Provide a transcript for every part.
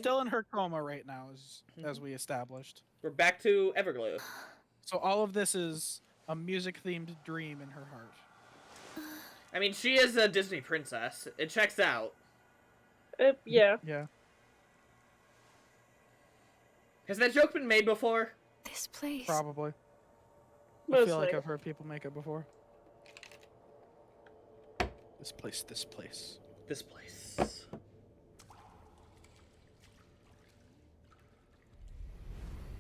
still in her coma right now, as we established. We're back to Everglow. So all of this is a music-themed dream in her heart. I mean, she is a Disney princess. It checks out. Yeah. Yeah. Has that joke been made before? This place. Probably. Mostly. I feel like I've heard people make it before. This place. This place.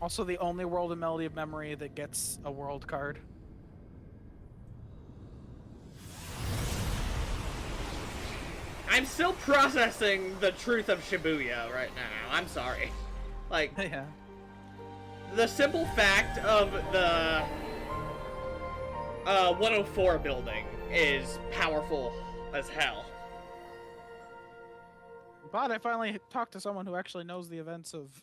Also, the only world in Melody of Memory that gets a world card. I'm still processing the truth of Shibuya right now. I'm sorry. Like, Yeah. the simple fact of the 104 building is powerful as hell. But I finally talked to someone who actually knows the events of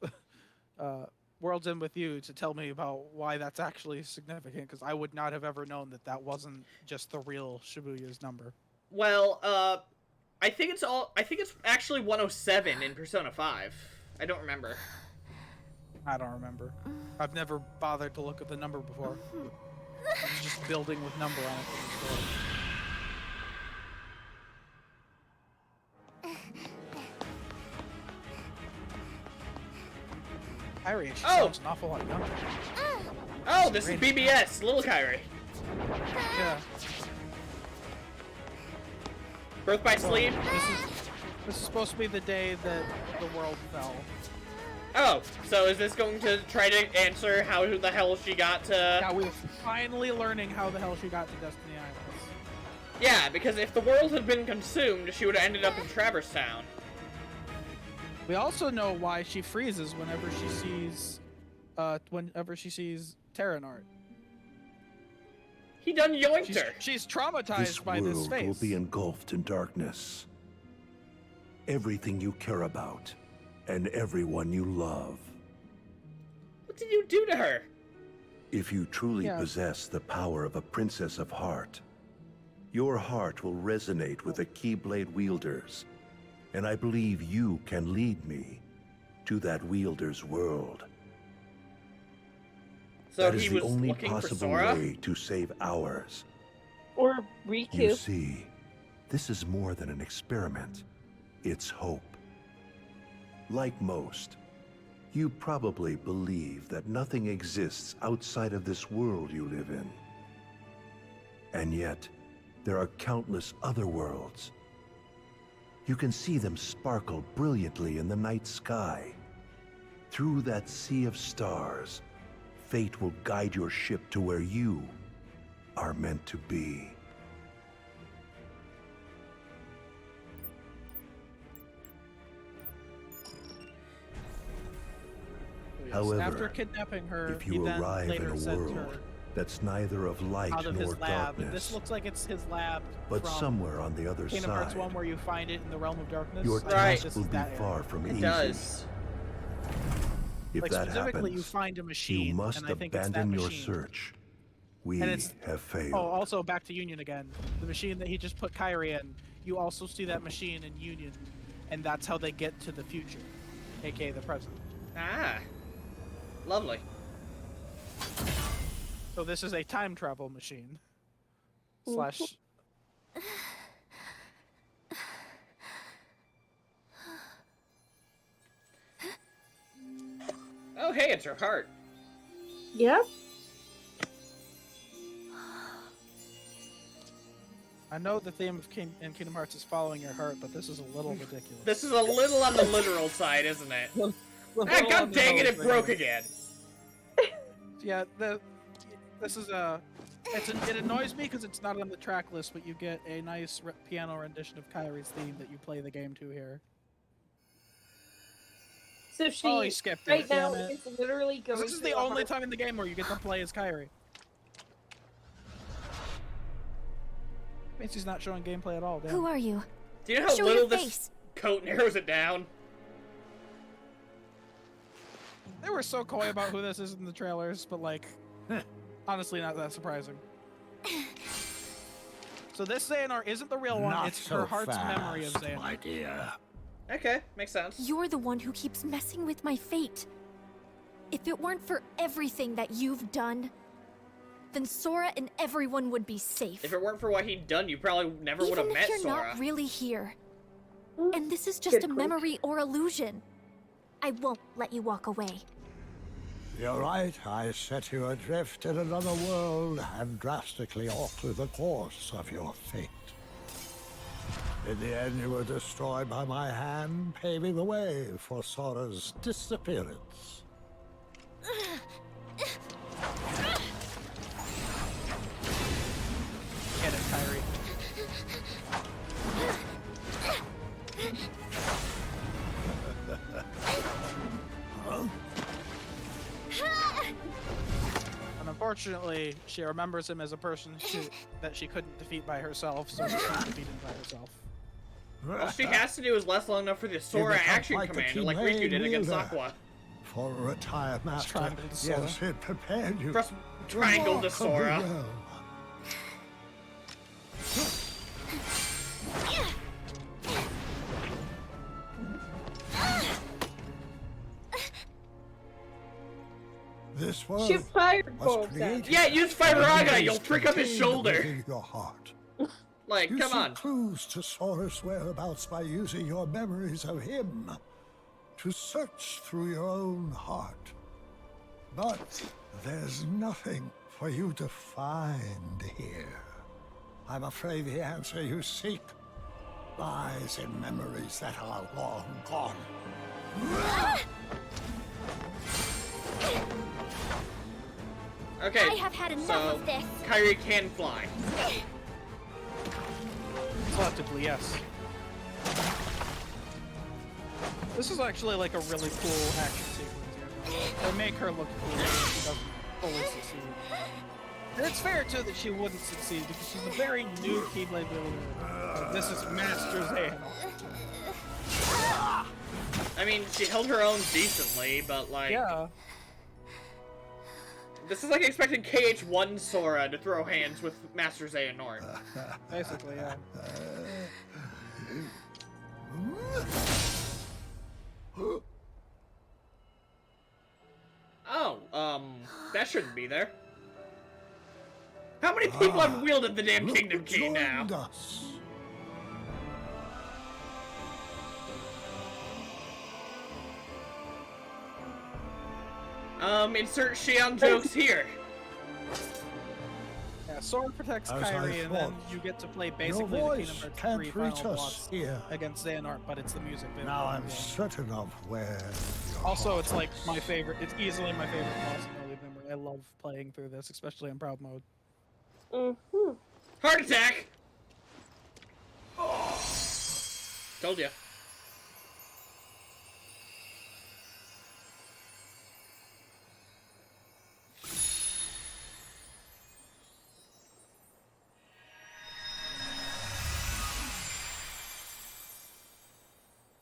World's End with You to tell me about why that's actually significant, because I would not have ever known that that wasn't just the real Shibuya's number. Well, I think it's actually 107 in Persona 5. I don't remember. I don't remember. I've never bothered to look at the number before. It's just building with number on it. Kyrie, she sounds an awful lot younger. Oh, this is BBS, Little Kyrie. Yeah. Birth by Sleep? This is supposed to be the day that the world fell. Oh, so is this going to try to answer how the hell she got to... Yeah, we're finally learning how the hell she got to Destiny Islands. Yeah, because if the world had been consumed, she would have ended up in Traverse Town. We also know why she freezes whenever she sees Terranort. He done yoinked her. She's traumatized by this This face. world will be engulfed in darkness. Everything you care about, and everyone you love. What did you do to her? If you truly possess the power of a princess of heart, your heart will resonate with the Keyblade wielders, and I believe you can lead me to that wielder's world. So that is he the was only looking for possible Sora? way to save ours. Or Riku. You see, this is more than an experiment. It's hope. Like most, you probably believe that nothing exists outside of this world you live in. And yet, there are countless other worlds. You can see them sparkle brilliantly in the night sky. Through that sea of stars, fate will guide your ship to where you are meant to be. However, after kidnapping her, if he you then arrive in later a sent world her that's neither of light out of nor his lab. darkness, This looks like it's his lab but from somewhere on the other Kingdom Hearts side, 1 where you find it in the realm of darkness. your I think task this will is be that far area. from It easy. does. If Like that specifically, you happens, find a machine, you must and I think it's that abandon your machine. search. We And it's- have failed. Oh, also back to Union again. The machine that he just put Kyrie in, you also see that machine in Union, and that's how they get to the future, aka the present. Ah. Lovely. So this is a time travel machine. Slash. Oh, hey, it's her heart. Yeah? I know the theme of in Kingdom Hearts is following your heart, but this is a little ridiculous. This is a little on the literal side, isn't it? Ah, God dang it, it broke again. Yeah, this is a. It annoys me because it's not on the track list, but you get a nice piano rendition of Kyrie's theme that you play the game to here. So she, Oh, he skipped it. right now, Damn it. is literally going This is to the a only heart- time in the game where you get to play as Kyrie. Means he's not showing gameplay at all. Damn. Who are you? Do you know how Show little your this face. coat narrows it down? They were so coy about who this is in the trailers, but like, honestly, not that surprising. So this Xehanort isn't the real one; Not it's so her heart's memory of fast, Xehanort. my dear. Okay, makes sense. You're the one who keeps messing with my fate. If it weren't for everything that you've done, then Sora and everyone would be safe. If it weren't for what he'd done, you probably never would have Even met if you're Sora. not really here, Hmm, and this is just good a point. memory or illusion, I won't let you walk away. You're right. I set you adrift in another world and drastically alter the course of your fate. In the end, you were destroyed by my hand, paving the way for Sora's disappearance. Get it, Kyrie. And unfortunately, she remembers him as a person that she couldn't defeat by herself, so she's not defeated by herself. All she has to do is last long enough for the Sora become Action like the Commander, like Team Riku did against Wielder. Aqua. For a retired master, triangle to Sora. yes, it prepared you. Press triangle to walk of the Sora. realm. This world She fired was bolts at created. me. Yeah, use Firaga, you'll trick up his contained shoulder. within your heart. Like, You come seek on. clues to Sora's whereabouts by using your memories of him to search through your own heart. But there's nothing for you to find here. I'm afraid the answer you seek lies in memories that are long gone. Okay, I have had enough so of this. Kyrie can fly. Selectively, yes. This is actually like a really cool action sequence here. They make her look cool if she doesn't fully succeed. And it's fair too that she wouldn't succeed because she's a very new Keyblade wielder. This is Master Xehanort. I mean, she held her own decently, but like... Yeah. This is like expecting KH1 Sora to throw hands with Master Xehanort. Basically, yeah. Oh, that shouldn't be there. How many people have wielded the damn Look Kingdom who Key now? joined us. Insert Xion jokes here. Yeah, Sora protects As I Kyrie, and then thought, you get to play Your basically the Kingdom voice Hearts can't 3 reach final us boss here. against Xehanort, but it's the music. that- Now I'm yeah. certain of where your Also, heart it's like is. my favorite. It's easily my favorite boss in Early Memory. I love playing through this, especially in Proud Mode. Mm-hmm. Heart attack! Told ya.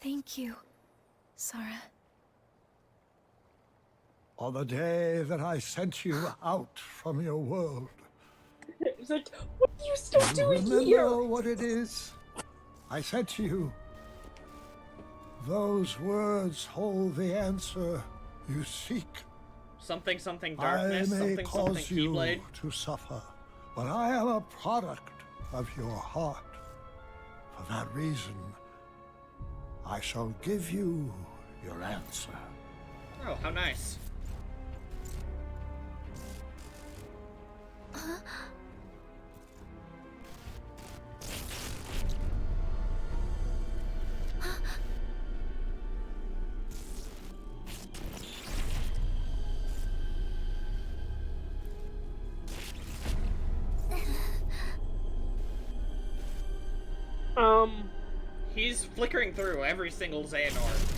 Thank you, Sora. On the day that I sent you out from your world, It's like, what are you still do you doing remember here? what it is I said to you? Those words hold the answer you seek. Something, something, I darkness, may something, something, cause you Keyblade. to suffer, but I am a product of your heart. For that reason, I shall give you your answer. Oh, how nice. He's flickering through every single Xehanort.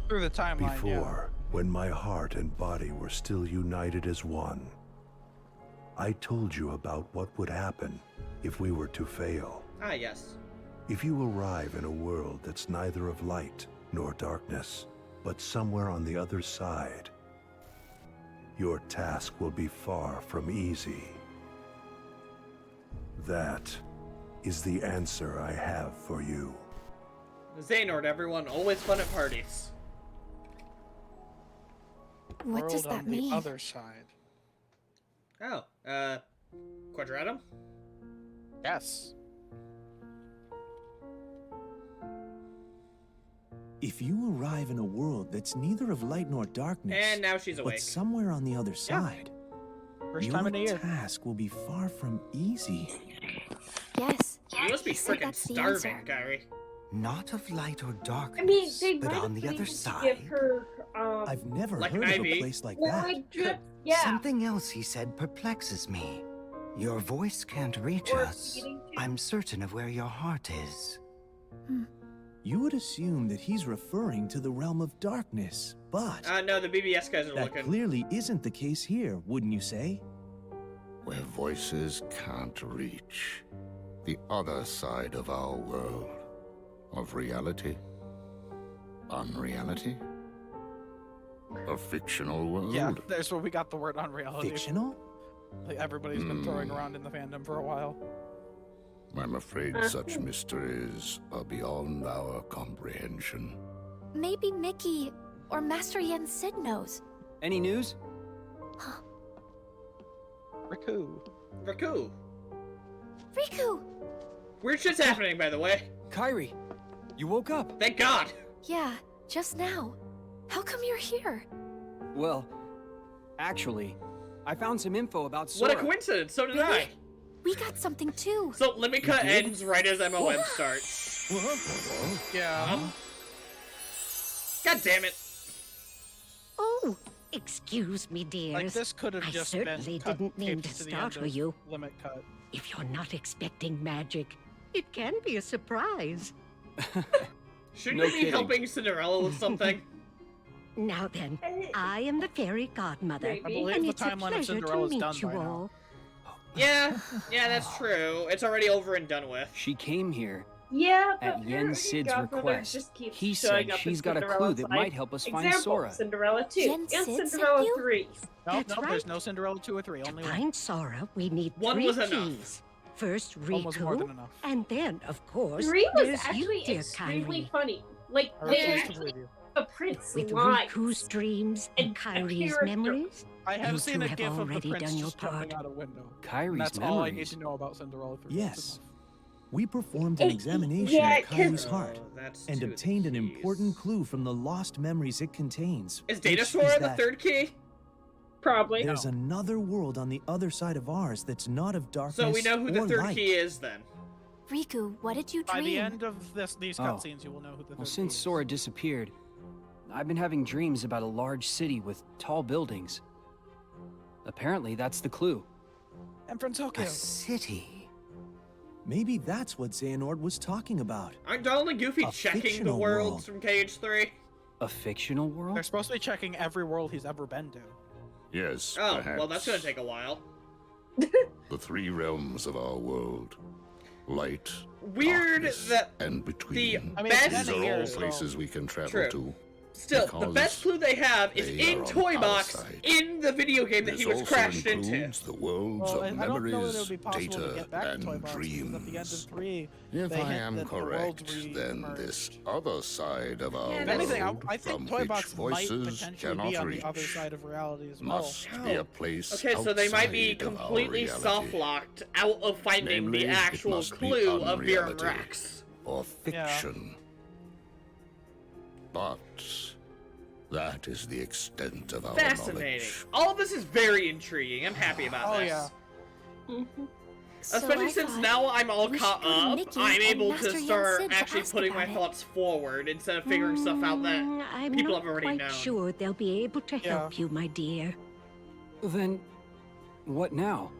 Through the timeline, Before, when my heart and body were still united as one, I told you about what would happen if we were to fail. Ah, yes. If you arrive in a world that's neither of light nor darkness, but somewhere on the other side, your task will be far from easy. That is the answer I have for you. Xehanort, everyone, always fun at parties. What World does that on mean? the other side. Oh, Quadratum? Yes. If you arrive in a world that's neither of light nor darkness, And now she's but awake. somewhere on the other side, First your time in a year. task will be far from easy. Yes. You must be I think freaking that's the starving, answer. Kyrie. Not of light or darkness, I mean, they but might on have the other needed to side. give her, I've never Like heard of Ivy. a place like that. fluid drip. Yeah. Something else he said perplexes me. Your voice can't reach Or us. feeding tube. I'm certain of where your heart is. You would assume that he's referring to the realm of darkness, but No, the BBS guys are that looking. clearly isn't the case here, wouldn't you say? Where voices can't reach. The other side of our world. Of reality. Unreality. A fictional world. Yeah, there's where we got the word unreality. Fictional? Like everybody's been throwing around in the fandom for a while. I'm afraid such mysteries are beyond our comprehension. Maybe Mickey or Master Yen Sid knows. Any news? Riku. Raku. Riku! Weird shit's happening, by the way. Kyrie, you woke up. Thank God. Yeah, just now. How come you're here? Well, actually, I found some info about What Sora. a coincidence, so did Really? I. We got something too. So, let me cut ends right as MOM starts. Yeah. God damn it. Oh, excuse me, dears. Like this could have I just certainly been cut, didn't mean taped to the end startle of you. Limit cut. If you're not expecting magic, it can be a surprise. Shouldn't No you be kidding. helping Cinderella with something? Now then, I am the fairy godmother, I believe and the it's a timeline of pleasure to Cinderella's meet done you by now. all. Yeah, that's true. It's already over and done with. She came here Yeah, but at Yen Fairy Sid's Godmother request. just keeps He showing said up she's in got a clue Cinderella's that life. might help us find Example, Sora. Cinderella 2 Yen and Sid sent Cinderella you? 3. No, That's no, right. there's no Cinderella 2 or 3, only To one. find Sora, we need One 3 was enough. keys. First Almost more than Riku, enough. and then, of course, 3 was there's actually you, dear extremely Kyrie. funny. Like, I they refuse to actually believe you. a Prince With lines. Riku's dreams and And a Kyrie's character. memories. I have You seen two a have gif of the already prince done your just jumping part. out a window. And Kyrie's that's all I need memories. to know about Cinderella 3. Yes. That's enough. We performed an examination yeah, of Kyrie's 'cause- heart that's and two of the obtained an keys. important clue from the lost memories it contains. Is which Data Sora the that third key? Probably. There's another world on the other side of ours that's not of darkness So we know who the or third light. key is then. Riku, what did you By dream? the end of these Oh. cutscenes, you will know who the Well, third since key is. Sora disappeared, I've been having dreams about a large city with tall buildings. Apparently, that's the clue. And from A Tokyo. city. Maybe that's what Xehanort was talking about. Aren't Donald and Goofy A checking the fictional worlds world. from KH3? A fictional world? They're supposed to be checking every world he's ever been to. Yes, Oh, perhaps. well, that's gonna take a while. The 3 realms of our world. Light, Weird darkness, that and between. I mean, it's Best- These been a are year, all so- places we can travel True. to. Still, the Because best clue they have is they in are on Toy our Box side. in the video game that This he was also crashed into. includes the worlds Well, of I don't know that it memories, would be possible to data, get back to Toy and Box, because at the end of dreams. 3, If they I hint am that the worlds correct, then this re-merged. other side of our Yeah, If that's- anything, world, I think from Toy which Box might voices potentially cannot be on reach, the other side of reality as well. must be a place Okay, so they might be outside of our completely reality, soft-locked out of finding Namely, the it actual must be clue of unreality. Virum Rex. or Yeah. fiction. But that is the extent of our Fascinating. knowledge. All of this is very intriguing. I'm happy about Oh, this. yeah. Mhm. So Especially I since thought now I'm all we should caught go to up, Mickey I'm and able Master to Yen start Sid to actually ask putting my about it. thoughts forward instead of figuring stuff out that I'm people not have already quite known. sure they'll be able to help you, my dear. Then, what now?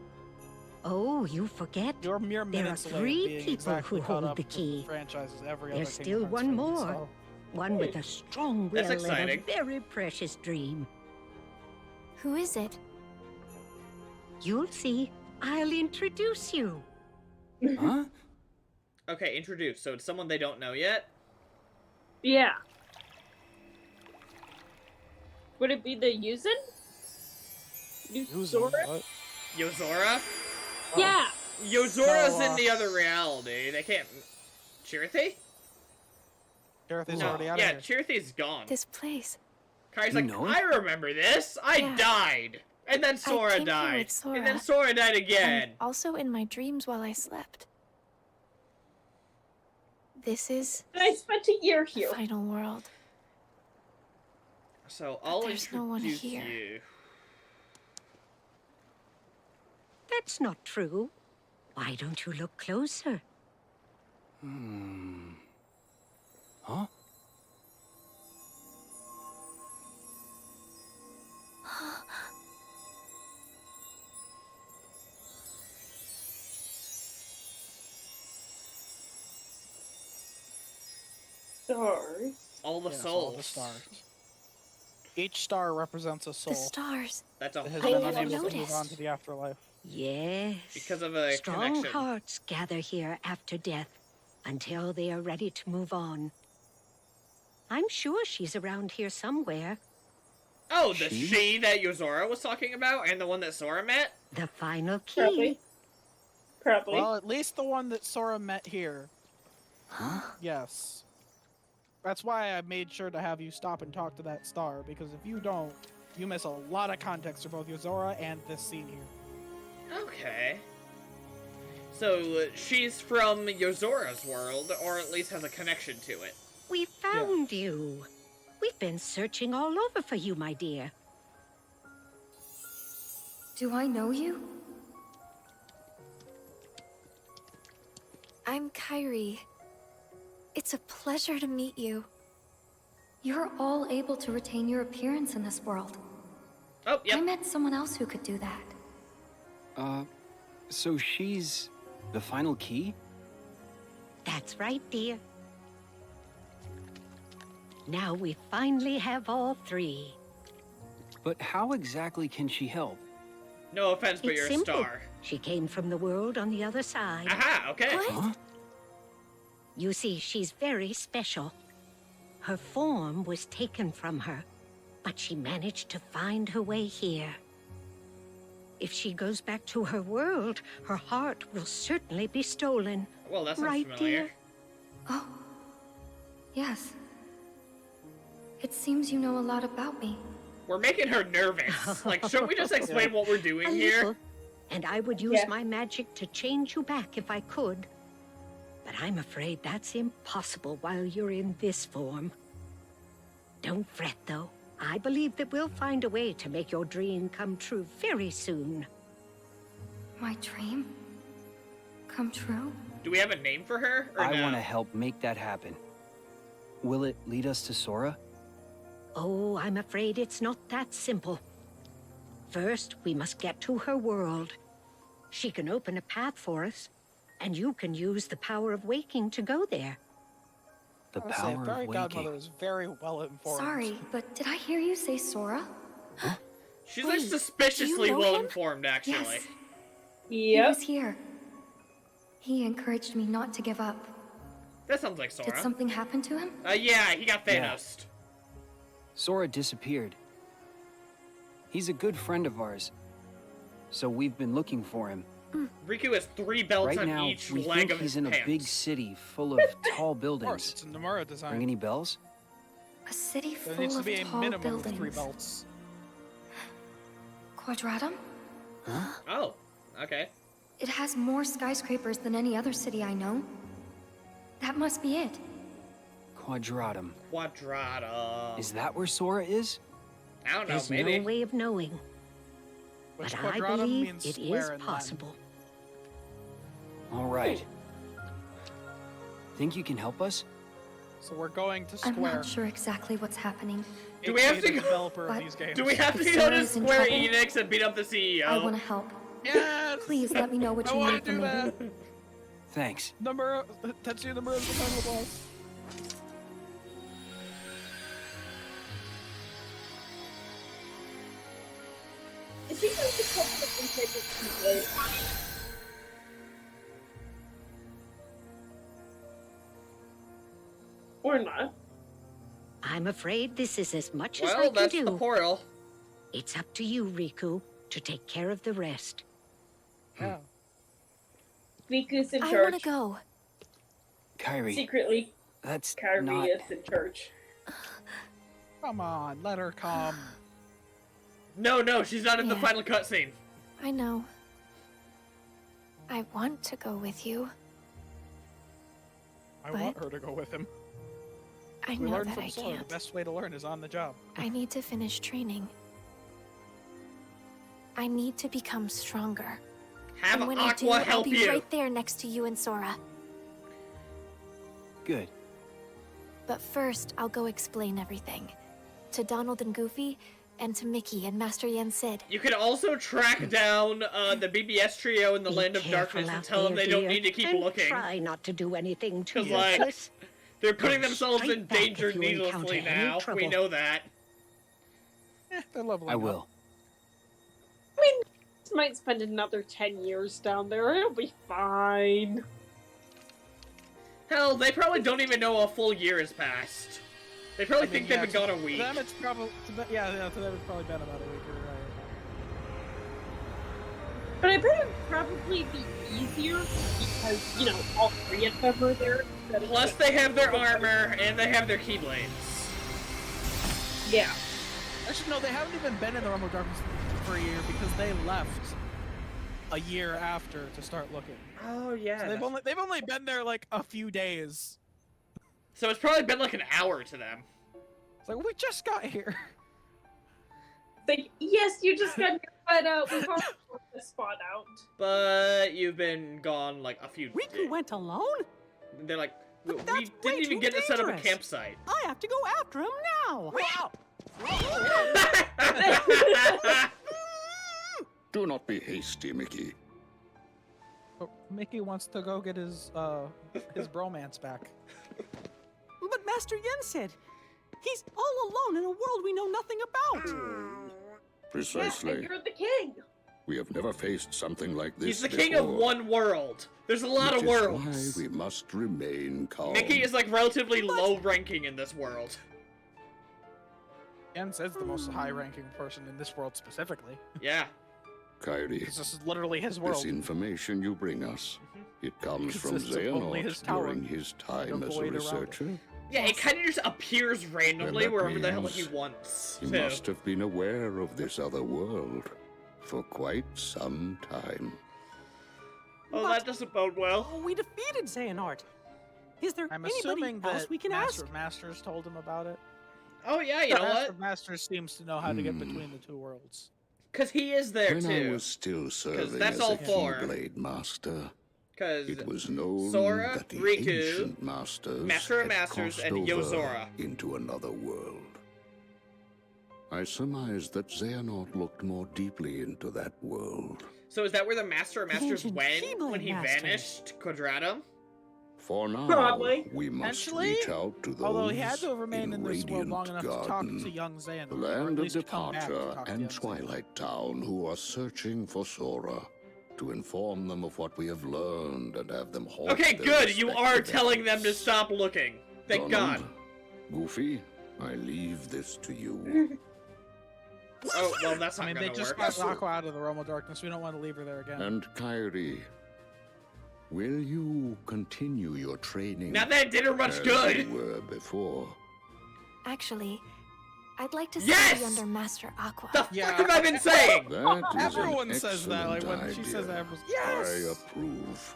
Oh, you forget? You're mere There are minutes away of 3 being people exactly who caught hold up the with key. franchises every There's other still Kingdom one Hearts movie, more. so- One with a strong will That's and exciting. a very precious dream. Who is it? You'll see. I'll introduce you. Huh? Okay, introduce. So it's someone they don't know yet? Yeah. Would it be the Yuzin? Yuzora? Yozora? Yeah. Yozora's So, in the other reality. They can't... Chirithy? Dorothy's No, already out yeah, of here. Chirithy's gone. This place. Kari's You like, know it? I remember this. I Yeah. died. And then Sora came here died. with Sora, And then Sora died again. And also in my dreams while I slept. This is And I spent a year the here. final world. So I'll there's introduce no one here. you. That's not true. Why don't you look closer? Huh? Stars. All the Yes, souls. all the stars. Each star represents a soul The stars. That's a that has whole been never unable to move noticed. on to the afterlife. Yes. because of a Strong connection. hearts gather here after death until they are ready to move on. I'm sure she's around here somewhere. Oh, the She? she that Yozora was talking about, and the one that Sora met. The final key. Probably. Probably. Well, at least the one that Sora met here. Huh? Yes. That's why I made sure to have you stop and talk to that star, because if you don't, you miss a lot of context for both Yozora and this scene here. Okay. So she's from Yozora's world, or at least has a connection to it. We found you. We've been searching all over for you, my dear. Do I know you? I'm Kairi. It's a pleasure to meet you. You're all able to retain your appearance in this world. Oh, yep. I met someone else who could do that. So she's the final key? That's right, dear. Now we finally have all three. But how exactly can she help? No offense, but It's you're simple. a star. She came from the world on the other side. Aha, okay. Huh? You see, she's very special. Her form was taken from her, but she managed to find her way here. If she goes back to her world, her heart will certainly be stolen. Well, that sounds Right, familiar. dear? Oh. Yes. It seems you know a lot about me. We're making her nervous. Like, shouldn't we just explain what we're doing A here? little. And I would use Yeah. my magic to change you back if I could. But I'm afraid that's impossible while you're in this form. Don't fret, though. I believe that we'll find a way to make your dream come true very soon. My dream? Come true? Do we have a name for her, or I no? want to help make that happen. Will it lead us to Sora? Oh, I'm afraid it's not that simple. First, we must get to her world. She can open a path for us, and you can use the power of waking to go there. The I would say power Fairy of waking. Godmother is very well informed. Sorry, but did I hear you say Sora? She's Wait, like do you suspiciously know well him? informed, actually. Yes. He Yep. was here. He encouraged me not to give up. That sounds like Sora. Did something happen to him? Yeah, he got Yeah. Thanos. Sora disappeared. He's a good friend of ours, so we've been looking for him. Riku has 3 belts Right on now, each we leg think of his he's in a pants. big city full of tall Of course, buildings. it's a Nomura design. Ring any bells? A city There full needs to of be a tall minimum buildings. of 3 belts. Quadratum? Huh? Oh, okay. It has more skyscrapers than any other city I know. That must be it. Quadratum. Quadratum. Is that where Sora is? I don't know, There's maybe. no way of knowing, Which but I quadratum believe means it square is in Latin. possible. All right. Think you can help us? So we're going to I'm Square. not sure exactly what's happening. Do we have aka to the go- developer But- of these games? Do we have to If go to Sora's in Square trouble, Enix and beat up the CEO? I want to help. Yes! Please let me know what I you want need to from do me. that. Thanks. Nomura, Tetsuya Nomura is the final boss. Is he going to come up and take it later? Or not? I'm afraid this is as much as I Well, can that's do. the portal. It's up to you, Riku, to take care of the rest. Yeah. Riku's in I charge. want to go. Kairi, Secretly. That's Kyrie not... is in church. Come on, let her come. No, she's not in the Yeah. final cutscene. I know. I want to go with you. I But- want her to go with him. I We know learned that from I Sora, the can't. best way to learn is on the job. I need to finish training. I need to become stronger. Have And when I do, Aqua I'll help be you. right there next to you and Sora. Good. But first, I'll go explain everything. To Donald and Goofy, and to Mickey and Master Yen Sid. You can also track down the BBS trio in the Be Land of careful Darkness and out tell them there, they don't dear, need to keep and looking. try not to do anything too 'Cause, like, reckless. They're putting Go themselves straight in back danger if you needlessly encounter any now. We trouble. know that. They're leveling I up. will. I mean, this might spend another 10 years down there. It'll be fine. Hell, they probably don't even know a full year has passed. They probably think they've been gone a week. To them, it's probably to them it's probably been about a week. You're right. But I bet it would probably be easier because, you know, all three of them are there. instead of Plus, just- they have their armor and they have their keyblades. Yeah. Actually, no, they haven't even been in the Realm of Darkness for a year because they left a year after to start looking. Oh yeah. So they've only been there like a few days. So it's probably been like an hour to them. It's like we just got here. Like, yes, you just got here, but we've already worked this spot out. But you've been gone like a few days. Riku went alone? They're like, we But that's didn't way even too get to set up a dangerous. campsite. I have to go after him now. Wow. Do not be hasty, Mickey. But Mickey wants to go get his bromance back. But Master Yen said he's all alone in a world we know nothing about. Precisely. Yeah, you're the king. We have never faced something like this He's the before. king of one world. There's a lot which of worlds. is why we must remain calm. Mickey is like relatively low ranking in this world. Yen says the most high-ranking person in this world specifically. Yeah. Kyrie, This is literally his world. this information you bring us, it comes from Consists of only his Xehanort tower during his time and a as a void around it. researcher. Yeah, it kind of just appears randomly that wherever the hell means he wants He to. must have been aware of this other world for quite some time. Oh, that doesn't bode well. Oh, we defeated Xehanort. Is there I'm anybody assuming else that we can Master ask? of Masters told him about it. Oh yeah, you know Master what? of Masters seems to know how to get between the two worlds. Because he is there When too. I was still serving that's as all a four. Keyblade Master, Because it was known Sora, that the Riku, ancient masters Master of had Masters, crossed and over Yozora. into another world. I surmised that Xehanort looked more deeply into that world. So is that where the Master of The Masters ancient went Keyblade when he Masters. vanished, Quadratum? For now, Probably. we must Potentially, reach out to those Although he had to have remained in this world Radiant long enough Garden, to talk to young Xehanort, the or land at of least come back to departure talk to and young Xehanort. Twilight Town, who are searching for Sora, to inform them of what we have learned and have them halt Okay, their good. You are respective telling them to efforts. stop looking. Thank Donald, God. Goofy, I leave this to you. Oh, well, that's I not mean, they gonna just work. got Aqua out of the Realm of Darkness. We don't want to leave her there again. And Kyrie, will you continue your training? Not that it did her much as good. you were before. Actually, I'd like to Yes! study under Master Aqua. The fuck have I been saying? That is Everyone an says that. Like when she excellent says that, idea. everyone's yes. I approve.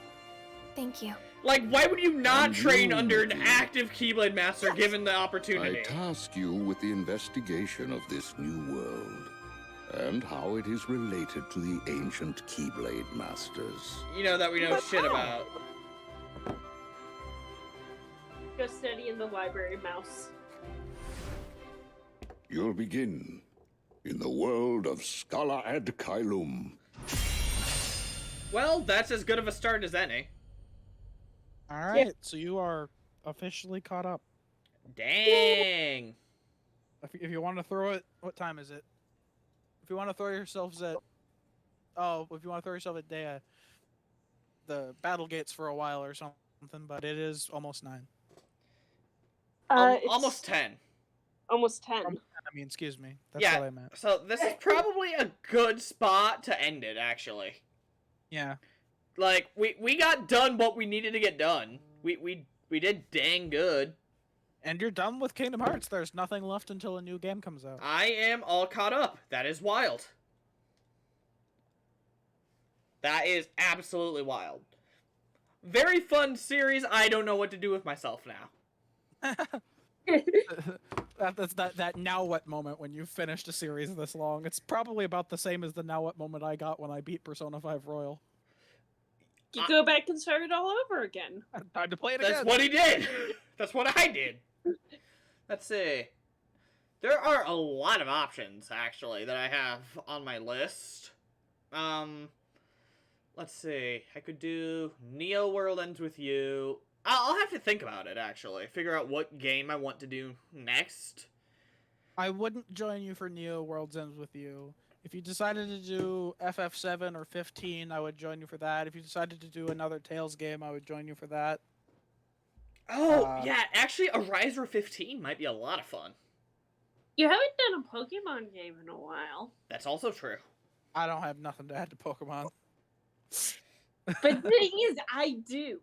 Thank you. Like, why would you not And train you, under an Mickey. active Keyblade Master given the I opportunity? task you with the investigation of this new world and how it is related to the ancient Keyblade Masters. You know that we know But shit how? about. Go study in the library, mouse. You'll begin in the world of Scala ad Caelum. Well, that's as good of a start as any. All right, so you are officially caught up. Dang. If you want to throw it, what time is it? If you want to throw yourselves at, if you want to throw yourself at the battle gates for a while or something, but it is almost 9. It's Almost 10. Almost 10. I mean, excuse me. That's Yeah. what I meant. So this is probably a good spot to end it, actually. Yeah. Like, we got done what we needed to get done. We We did dang good. And you're done with Kingdom Hearts. There's nothing left until a new game comes out. I am all caught up. That is wild. That is absolutely wild. Very fun series. I don't know what to do with myself now. That's that now what moment when you've finished a series this long. It's probably about the same as the now what moment I got when I beat Persona 5 Royal. You go back and start it all over again. Time to play it again. That's what he did. That's what I did. Let's see. There are a lot of options, actually, that I have on my list. Let's see. I could do Neo World Ends With You. I'll have to think about it, actually. Figure out what game I want to do next. I wouldn't join you for Neo Worlds Ends With You. If you decided to do FF7 or 15, I would join you for that. If you decided to do another Tales game, I would join you for that. Oh, yeah, actually, a Riser 15 might be a lot of fun. You haven't done a Pokemon game in a while. That's also true. I don't have nothing to add to Pokemon. But the thing is, I do.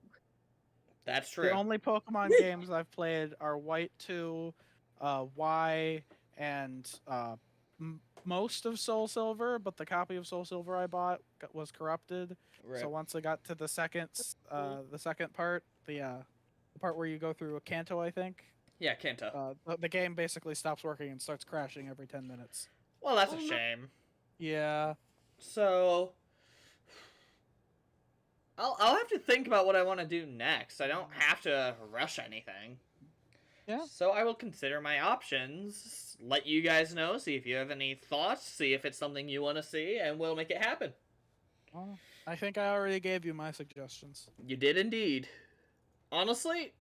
That's true. The only Pokemon games I've played are White 2, Y, and most of Soul Silver, but the copy of Soul Silver I bought was corrupted. Right. So once I got to the second part, the part where you go through a Kanto, I think. Yeah, Kanto. The game basically stops working and starts crashing every 10 minutes. Well, that's a shame. Yeah. So I'll have to think about what I want to do next. I don't have to rush anything. Yeah. So I will consider my options, let you guys know, see if you have any thoughts, see if it's something you want to see, and we'll make it happen. Well, I think I already gave you my suggestions. You did indeed. Honestly,